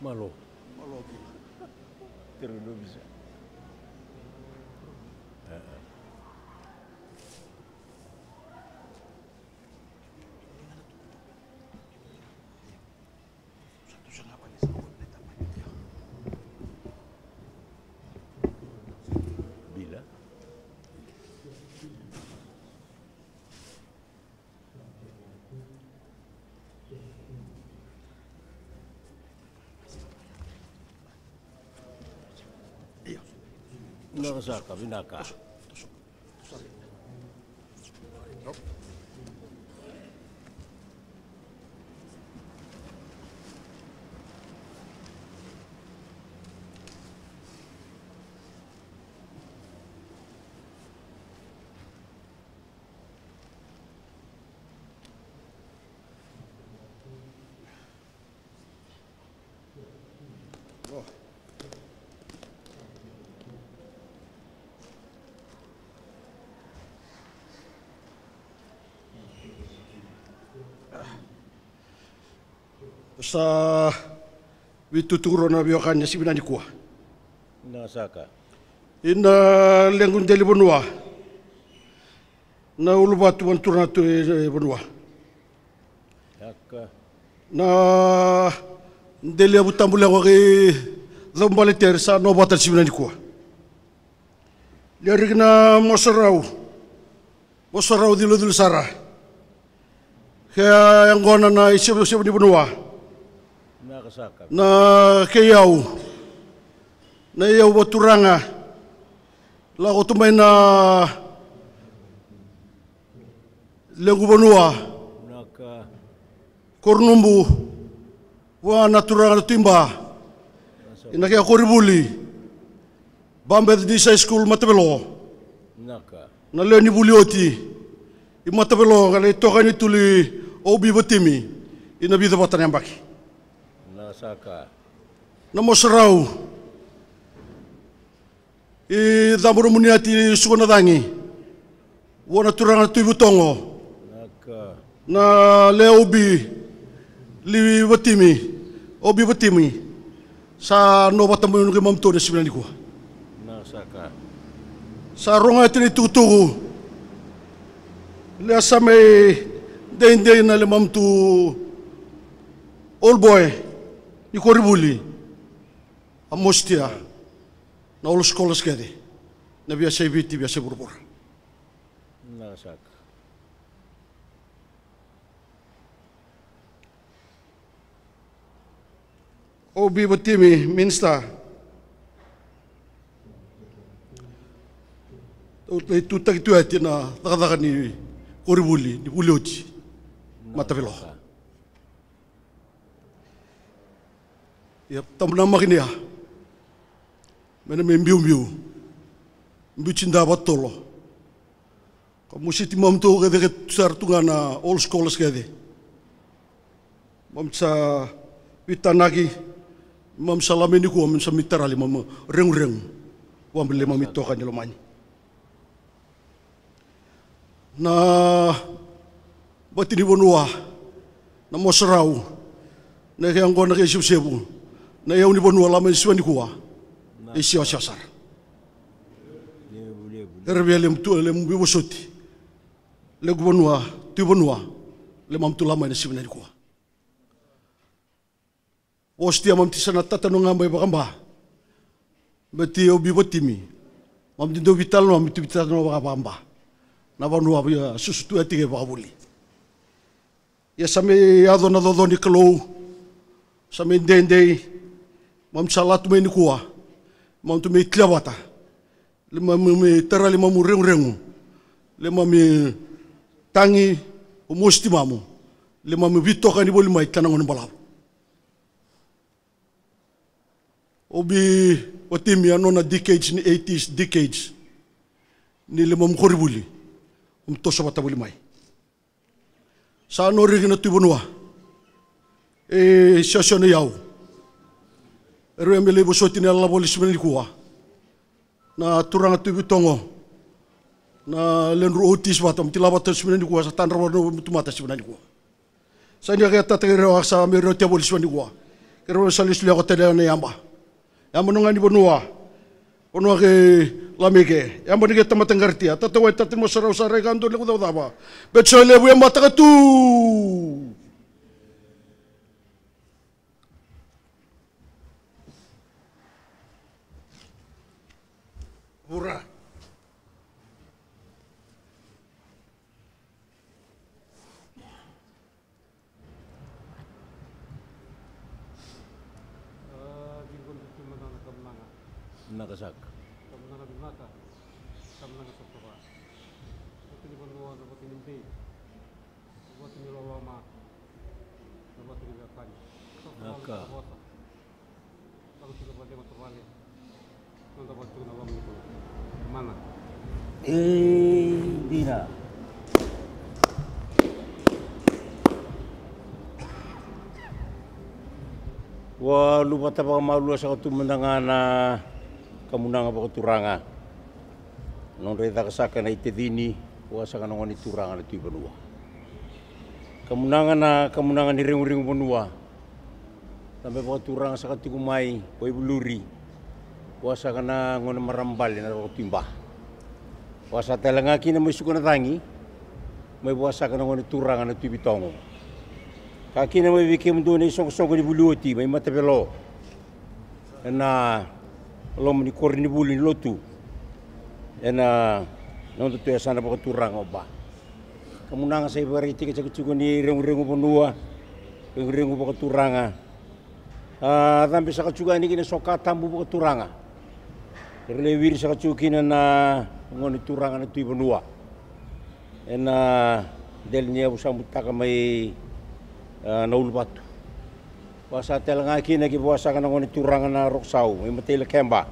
Malo. Malo gila. Terudo bisa. Bila. Nakasaka, binaka. Sa vituturo na biokan niya si binani kuwa. Nakasaka. Ina lengun deli bonua. Na ulubatu wantura tu bonua. Yaka. Na deli abu tambule waki zambale tersa no batal si binani kuwa. Lirik na mosarau dulu sara. Kaya yang gona na isibu di bonua. Nakasaka. Na kayau na yau baturanga la ko tumay na lengu banua Naka. kornumbu wa naturanga timba ina kaya koribuli bambe di sa school matabelo Naka. na leni bulioti I matabelo ngale tokani tuli obi batimi ina bida batanya baki Nakasaka. na mosrau I dhamuru muniati sukona dangi wana turanga tuibutongo Naka. na le obi li batimi sa no batamu ngi mamto de sibani ko Nakasaka. sa ronga tini tutugu le asame dende na le mamtu old boy ni koribuli amostia na olo skolas kede na biasa ibiti biasa burbur Nakasaka. obi batimi minsta tu tak tu ati na takataka ni koribuli ni bulioti matavelo ya tamna makini ya mena membiu mbicinda batolo kamu siti mamto kede sartunga na all scholars kede mamsa witanagi mam salameni ko mam samitarali mam reng wambele mamito kanyo mani na batini bonua na mosrau na kaya ngona kaya sebu na yau ni bonua lama iswani kuwa isi asasar erbe lem bibosoti le bonua tu bonua le mam tu lama na sibani kuwa ostia mam tisana tata no ngamba bakamba beti obi botimi mam dindo vital no mam vital no bakamba na vanua ya susu ati ke bakabuli ya same ado na dodo ni klo same dende mam salat me ni kuwa mam tu me tlawata le mam me terali mam reng le mam tangi o mosti mamu le mam vito kani boli mai tanangon balaw obi otimi anona decades ni 80s decades ni le mam koribuli toso bata buli mai sa no rigina tibunua sasone yau remele bosoti ni alla boli simeni kuwa na turanga tubitongo na lenru otis bata mtilabata simeni kuwa sa tanra no tumata simeni kuwa sa ni kaya tatere sa mero te boli simeni kuwa Kero salis liya ko tele na yamba. Yamba nunga ni bonua. Bonua ke lamike. Yamba ni ke tamatanggartia. Tatawai tatin mo saraw-saray kanto le ko daw daba. Betso lebu yamba takatu. Hurra. Nakasak. Naka. Dina. Wah, lupa tapang malu sa katumandangan na kamunanga pa katuranga. Nung reta kasaka na itedini, wasa ka nang turanga na tuy banua. Kamunanga ni ring-ring banua. Sampai pa katuranga sa katikumay, pa'y buluri. Wasa ka na ngona marambal na katimba. Wasa talangaki na may suko na tangi, may wasa ka na ngona turanga na tuy bitongo. Kaki na may bikim doon na isong-song ni buluti, may matapelo. Na lom ni kor ni buli ni lotu. Nung tutuya sana pa katurang ba. Kamunanga sa ibariti ka sa ni ring-ring banua, ring-ring pa katuranga. Tampi sa katsuga ni kinasoka tambu pa katuranga. Relewir sa katsukina na ngon turanga na tuy banua. Del niya usang butaka may naulbatu. Wasa telangaki na kibuasa ka ngon turanga na roksaw, may matila kemba.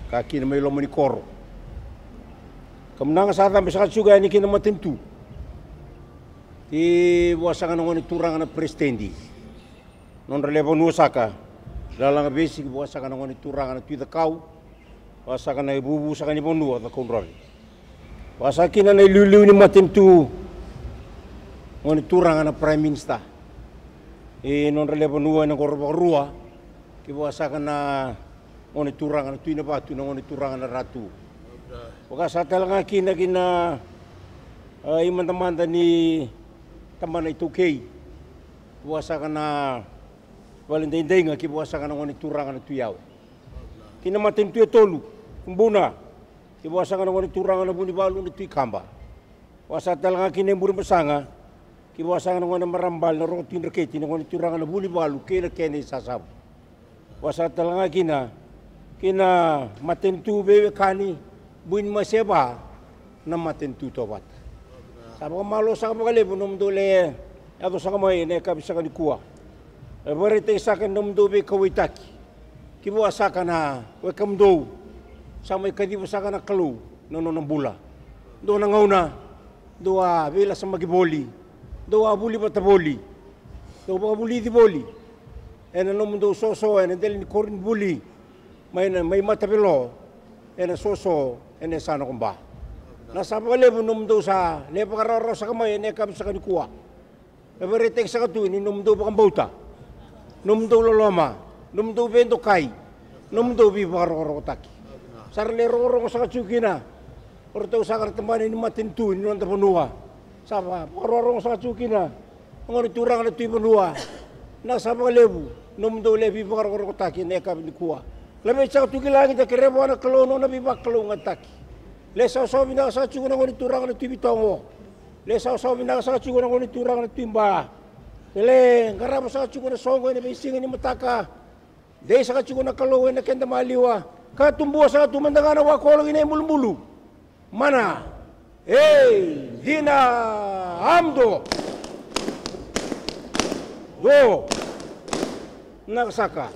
Kaki na may lomo ni koro. Kamunanga sa tampi sa katsuga ni kinamatintu. Ti buasa ka ngon turanga na prestendi. Non relevo nuasaka. Dalang basic buasa ka ngon turanga na tuy dakau. Wasa ka na ibubu sa kanibong nuwa da konrari. Wasa kina na iluluw ni matintu. Ngon turanga na prime minister. Non relevo nuwa ng korba-korua. Kibuasa ka na ngon turanga na tuy na batu na ngon turanga na ratu. Waka sa talaga kina imanta-manta ni taman na itukay. Kibuasa ka na Valentine nga kibuasa ka na ngon turanga na tuyaw. Kinamatin tuya tolu, kumbuna. Kibuasa ka na ngon turanga na bunibalu na tuy kamba. Wasa talaga kinemburi masanga. Kibuasa ka na ngon marambal na rotin raketi na ngon turanga na bunibalu kena sasab. Wasa talaga kina matentu bebe kani buin maseba na matentu tobat. Sabi ko malo sa kamagalibo nung dole ato sa kamay na kabisa ka ni kuwa. Barite sa akin nung dobe kawitaki. Kibuasa ka na wekam do. Sa may kadibo sa ka na kalu nono ng bula. Doon ang ngauna. Doa bila sa magiboli. Doa buli pataboli. Doa buli di boli. Nung do soso dahil ni korin buli. May matapilo. Soso sana kumba. Nasa pagalibo nung do sa lepakararo sa kamay kabisa ka ni kuwa. Barite sa katuin nung do bakang bauta. Numdo loloma, numdo bendo kai, numdo bi baro taki. Sarle roro sa katsukina. Orto sa kartamani ni matintu ni nonta panua. Sapa roro sa katsukina. Ngon turang na tuy panua. Nasa pagalebu, numdo lebi baro taki ne ka ni kuwa. Labi sa katukilangi ta kerebo na kalono na bi baklo ngataki. Lesa so bina sa katsukina ngon turang na tuy bitongo. Lesa so bina sa katsukina ngon turang na timba. Ele garap sa katsukuna songo na bisingin ni mataka. Dahil sa katsukuna kalowe na kenda maliwa. Katumbuwa sa tumandanga na wakolong ina mulmulu. Mana? Dina Amdo. Do. Nakasaka.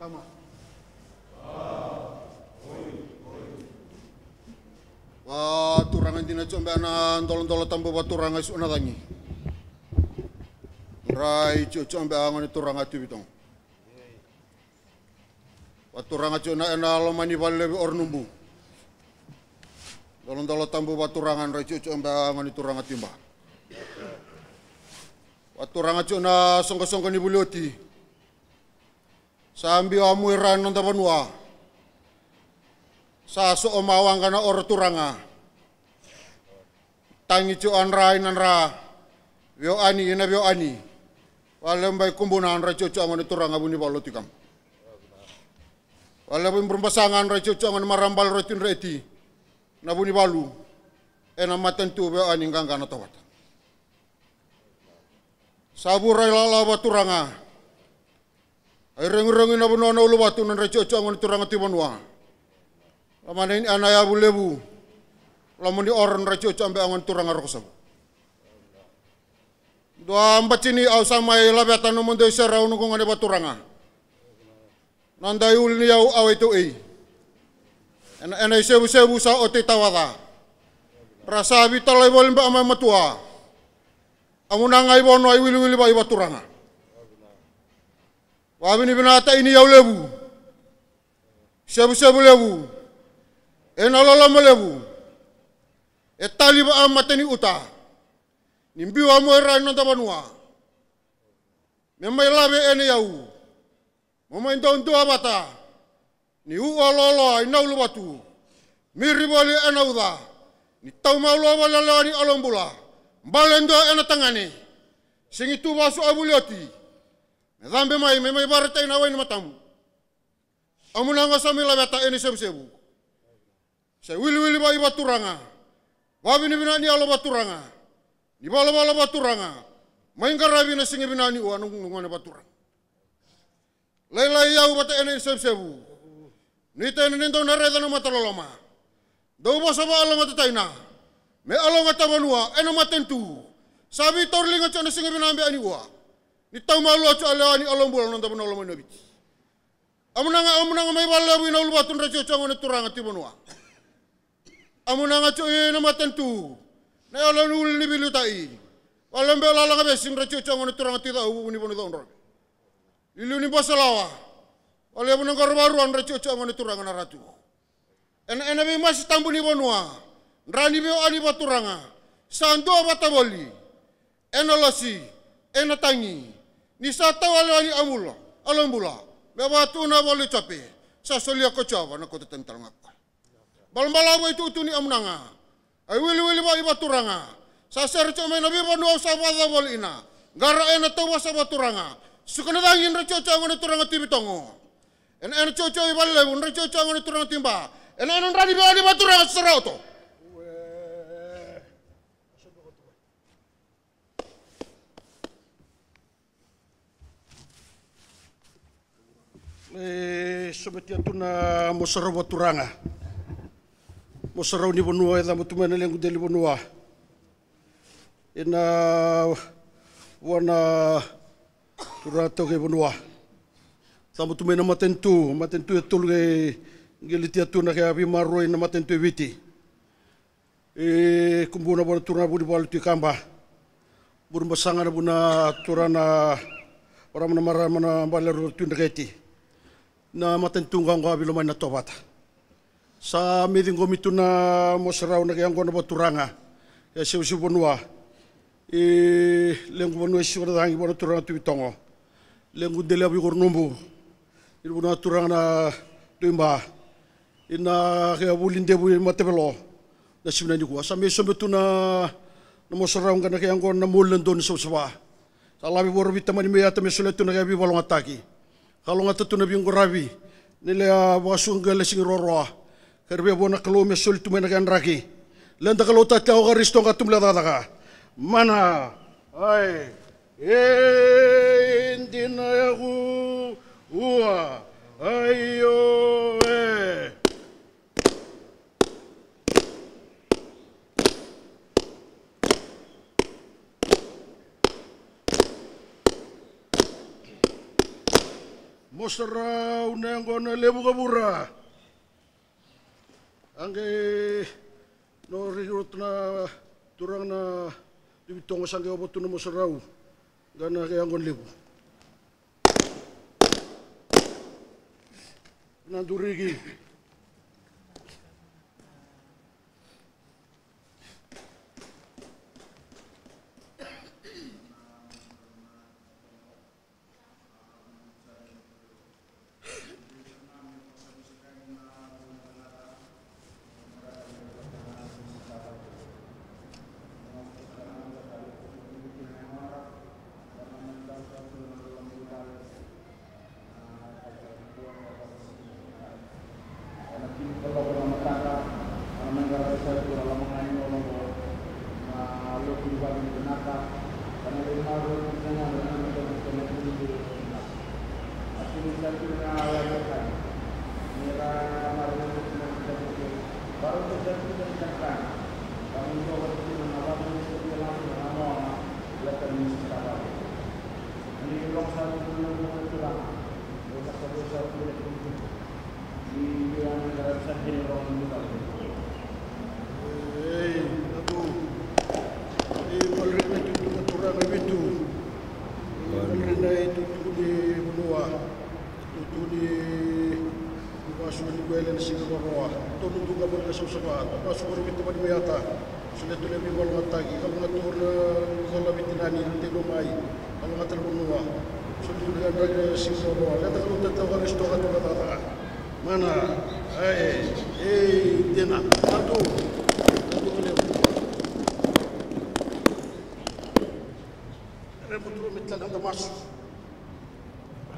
Tama. Turangan din na chombe na dolon-dolon tambo ba turangan isu na dangi. Rai chombe angon turanga tibitong. Waturanga cuna ena alomani balebi ornumbu. Dolong tambu waturangan rai cucu ambangan ituranga timba. Waturanga cuna songko-songko ni bulioti. Sambi amuiran nanda banua. Saso omawang kana or turanga. Tangi cu anra inanra. Vio ani ina vio ani. Walembai kumbunan rai cucu angan ituranga buni balotikam. Walaupun berpasangan raja jangan marambal rotin reti, nabuni balu, enam maten tu beo aning gangga tawat. Saburai lala baturanga, reng-rengin nabun wana ulu batu nan raja jangan turanga tibanua. Lamana ini anaya bulebu, lamani orang raja jangan angan turanga rokosabu. Dua empat sini au samai labatan nomon doi serau nunggu ngane baturanga. Nandai uli au awe tu ei. Ena sebu-sebu sa ote tawada. Rasa vital ai boleh mbak amai matua. Amunangai bono ai wili-wili bai baturanga. Wabini binata ini yau lebu. Sebu-sebu lebu. Ena lolama lebu. Etali ba amateni uta. Nimbiu amu erai nanta banua. Memai labe ene yau. Mama inta untuk abata, ni ualolo ina ulu batu, miri bali ena uda, ni tau maulu abala lewani alombula, balendo ena tangani, sing itu basu abulioti, medambe mai memai barata ina wain matamu, amunanga samila beta eni sebu-sebu, saya wili-wili bai baturanga, wabini binani alo baturanga, ni bala-bala baturanga, main karabi na singi binani uanung-nungane baturanga. Lai yau bata ene sebu-sebu. Ni tene nento nareta no mataloloma. Dau basa ba alonga tataina. Me alonga tabanua ena matentu. Sabi torlinga chana singa binambe ani wa. Ni tau malu acu alewani alombula nonta banoloma nabiti. Amunanga mai balabu ina ulu batun racio changone turanga tibanua. Amunanga cu ina matentu. Na alon ul ni bilutai. Walambe lalanga besing racio changone turanga tida ubu ni bonu daun. Ilu ni basalawa, oleh punang karubaruan racio cangon turangan ratu. Ena be masih tambu ni bonua, rani be ani baturanga, sandu abata boli, ena lasi, ena tangi, ni sata wale ani amula, alambula, be batu na boli cape, sasolia kocawa na kota tental ngakal. Balambalawa itu ni amnanga, ay wili ba ibaturanga, saser cuma nabi bonua sabada boli ina, gara ena tawa sabaturanga. Sukana dangin racio cangon turanga tibitongo. Ena coco iballe un racio cangon turanga timba. Ena rani be ani baturanga serauto. Sobetia tuna mosarau baturanga. Mosarau ni bonua eda mutumena lengu deli bonua. Ena wana Turato ke bonua. Samu tu mena matentu e tolu ke ngelitia tu na ke abi maroi na matentu e viti. Kumbuna bona turana budi balu tu kamba. Buru basanga na buna turana orang mana mana balaru tu ndeketi. Na matentu nganggo abi lo na tobata. Sa midingo mituna mosrau na ke anggo na baturanga. Ya siu bonua. Lengu bonua siu dangi bona turana tu bitongo. Lengu dele abi gornombu. Ibu na turang na tuimba. Ina kaya bulin debu matebelo. Na simna ni kuasa. Meso betu na mosarang kana kaya anggon na mulen don sawa. Salabi boro bitamani meyata mesole tu na kaya bi balong ataki. Kalau ngata tu na bi ngorabi. Nile wasung gale sing roroa. Kerbe bona kalau mesol tu mena kan raki. Lenda kalau tak tahu karisto ngatum lada daga. Mana? Ai. Indina yaku ua ayo mosarau nengona lebu kabura angge no rigurutna turang na dibitongo sangge obotu na mosarau gana kaya anggon lebu. Nandurigi.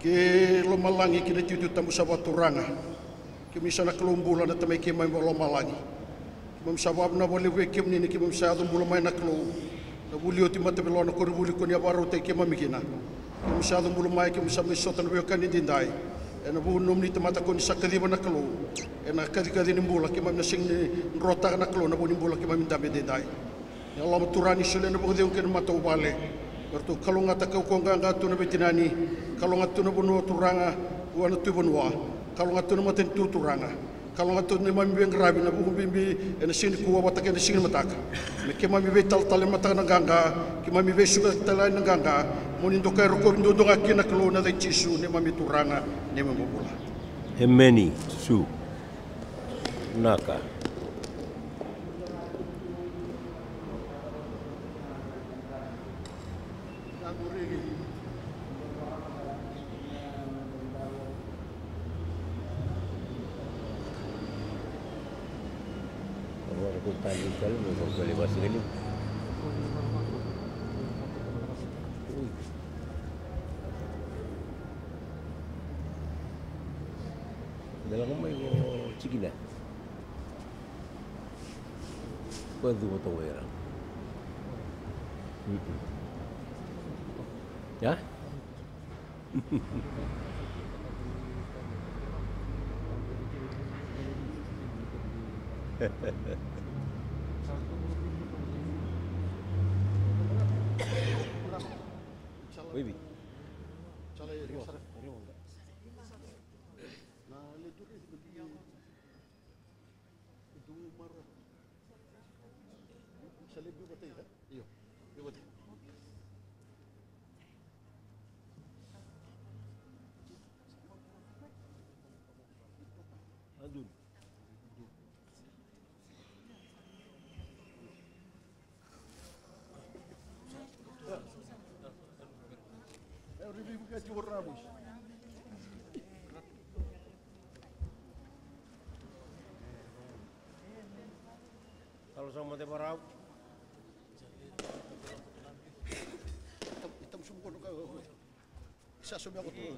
Ke lomalangi kina tiutiu tamu sawa turanga. Ke misana kelumbulan na tamai ke mai lomalangi. Kimam sawa na boleh we kim ni kimam sa adu bulu mai na kelu. Na buli oti mata belona ko buli ko ni abaru te ke mamikina. Kimam sa adu bulu mai kimam sa mai sotan we kan ni dindai. Ena bu nom ni tamata ko ni sakali na kelu. Ena kadi ni bula kimam na sing ni rota na kelu na bu ni bula kimam minta be dindai. Ya Allah turani sule na bu de ke mata ubale. Bertu kalau ngata kau konga tu na betinani, kalau ngatu na bunuh turanga, wana tu bunua, kalau ngatu na maten tu turanga, kalau ngatu na mami beng rabi na buku bimbi, ena sini kuwa watak ena sini matak, meke mami be tal matak na ganga, ke mami be suka talai na ganga, muni dokai roko bindo donga kina kalau na dai cisu ne mami turanga ne mambula. Hemeni su naka. Kalau memang boleh bahasa ini. Dalam rumah itu cikina. Kau tu betul orang. Ya? Baby. Adun. Kalau sama te parau. Hitam semua kau. Saya semua aku tu.